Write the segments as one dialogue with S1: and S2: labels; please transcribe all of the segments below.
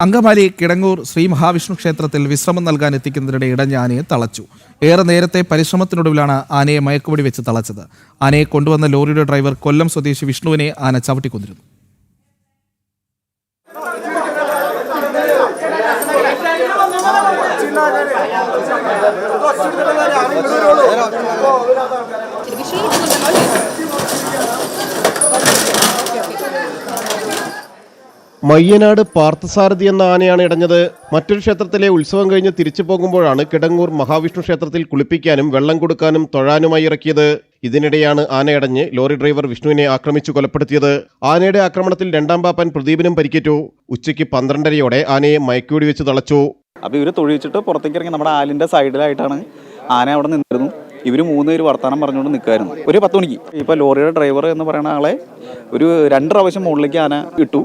S1: അങ്കമാലി കിടങ്ങൂർ ശ്രീ മഹാവിഷ്ണു ക്ഷേത്രത്തിൽ വിശ്രമം നൽകാൻ എത്തിക്കുന്നതിനിടെ ഇടഞ്ഞ ആനയെ തളച്ചു. ഏറെ നേരത്തെ പരിശ്രമത്തിനൊടുവിലാണ് ആനയെ മയക്കുവെടി വെച്ച് തളച്ചത്. ആനയെ കൊണ്ടുവന്ന ലോറിയുടെ ഡ്രൈവർ കൊല്ലം സ്വദേശി വിഷ്ണുവിനെ ആന ചവിട്ടിക്കൊന്നിരുന്നു.
S2: മയ്യനാട് പാർത്ഥസാരഥി എന്ന ആനയാണ് ഇടഞ്ഞത്. മറ്റൊരു ക്ഷേത്രത്തിലെ ഉത്സവം കഴിഞ്ഞ് തിരിച്ചു പോകുമ്പോഴാണ് കിടങ്ങൂർ മഹാവിഷ്ണു ക്ഷേത്രത്തിൽ കുളിപ്പിക്കാനും വെള്ളം കൊടുക്കാനും തൊഴാനുമായി ഇറക്കിയത്. ഇതിനിടെയാണ് ആനയടഞ്ഞ് ലോറി ഡ്രൈവർ വിഷ്ണുവിനെ ആക്രമിച്ചു കൊലപ്പെടുത്തിയത്. ആനയുടെ ആക്രമണത്തിൽ രണ്ടാം പാപ്പൻ പ്രദീപിനും പരിക്കേറ്റു. ഉച്ചയ്ക്ക് 12:30 ആനയെ മയക്കുവെടി വെച്ച് തളച്ചു.
S3: അപ്പോൾ ഇവർ തൊഴിച്ചിട്ട് പുറത്തേക്ക് ഇറങ്ങി നമ്മുടെ ആലിൻ്റെ സൈഡിലായിട്ടാണ് ആന അവിടെ നിന്നിരുന്നു. ഇവർ 3 പേര് വർത്തമാനം പറഞ്ഞുകൊണ്ട് നിൽക്കുമായിരുന്നു. ഒരു 10 മണിക്ക് ഇപ്പോൾ ലോറിയുടെ ഡ്രൈവർ എന്ന് പറയുന്ന ആളെ ഒരു 2 പ്രാവശ്യം മുകളിലേക്ക് ആന ഇട്ടു.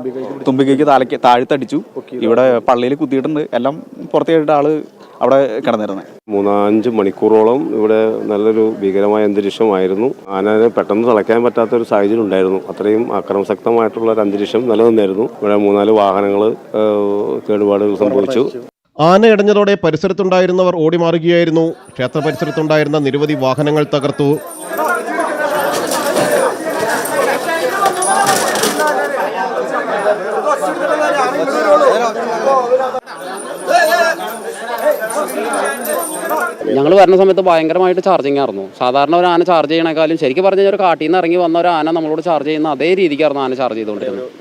S3: തുമ്പിക്കൈക്ക് താഴ്ത്തടിച്ചു. ഇവിടെ പള്ളിയിൽ കുത്തിയിട്ടുണ്ട്. എല്ലാം പുറത്തേക്കിട്ട് ആള് അവിടെ കിടന്നിരുന്നത്.
S4: 3-5 മണിക്കൂറോളം ഇവിടെ നല്ലൊരു ഭീകരമായ അന്തരീക്ഷമായിരുന്നു. ആനയെ പെട്ടെന്ന് തളയ്ക്കാൻ പറ്റാത്തൊരു സാഹചര്യം ഉണ്ടായിരുന്നു. അത്രയും അക്രമശക്തമായിട്ടുള്ള ഒരു അന്തരീക്ഷം നിലനിന്നിരുന്നു. ഇവിടെ 3-4 വാഹനങ്ങൾ കേടുപാടുകൾ സംഭവിച്ചു.
S2: ആന ഇടഞ്ഞതോടെ പരിസരത്തുണ്ടായിരുന്നവർ ഓടിമാറുകയായിരുന്നു. ക്ഷേത്ര പരിസരത്തുണ്ടായിരുന്ന നിരവധി വാഹനങ്ങൾ തകർത്തു.
S5: ഞങ്ങൾ വരുന്ന സമയത്ത് ഭയങ്കരമായിട്ട് ചാർജിങ് ആയിരുന്നു. സാധാരണ ഒരു ആന ചാർജ് ചെയ്യണേക്കാളും ശരിക്കും പറഞ്ഞു കഴിഞ്ഞാൽ ഒരു കാട്ടിൽ നിന്ന് ഇറങ്ങി വന്ന ഒരു ആന നമ്മളോട് ചാർജ് ചെയ്യുന്ന അതേ രീതിക്കായിരുന്നു ആന ചാർജ് ചെയ്തുകൊണ്ടിരുന്നത്.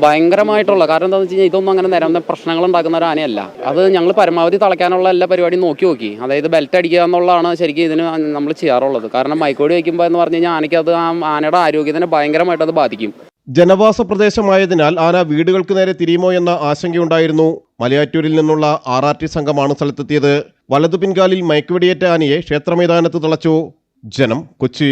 S5: ഭയങ്കരമായിട്ടുള്ള കാരണം എന്താണെന്ന് വെച്ച് കഴിഞ്ഞാൽ ഇതൊന്നും അങ്ങനെ നിരന്ന പ്രശ്നങ്ങൾ ഉണ്ടാക്കുന്ന ഒരു ആനയല്ല. അത് ഞങ്ങൾ പരമാവധി തളയ്ക്കാനുള്ള എല്ലാ പരിപാടിയും നോക്കി. അതായത് ബെൽറ്റ് അടിക്കുക എന്നുള്ളതാണ് ശരിക്കും ഇതിന് നമ്മൾ ചെയ്യാറുള്ളത്. കാരണം മയക്കുവെടി വയ്ക്കുമ്പോൾ എന്ന് പറഞ്ഞു കഴിഞ്ഞാൽ ആനയ്ക്ക് അത് ആനയുടെ ആരോഗ്യത്തിനെ ഭയങ്കരമായിട്ട് അത് ബാധിക്കും.
S2: ജനവാസ പ്രദേശമായതിനാൽ ആന വീടുകൾക്ക് നേരെ തിരിയുമോ എന്ന ആശങ്കയുണ്ടായിരുന്നു. മലയാറ്റൂരിൽ നിന്നുള്ള RRT സംഘമാണ് സ്ഥലത്തെത്തിയത്. വലതു പിൻകാലിൽ മയക്കുവെടിയേറ്റ ആനയെ ക്ഷേത്രമൈതാനത്ത് തളച്ചു. ജനം, കൊച്ചി.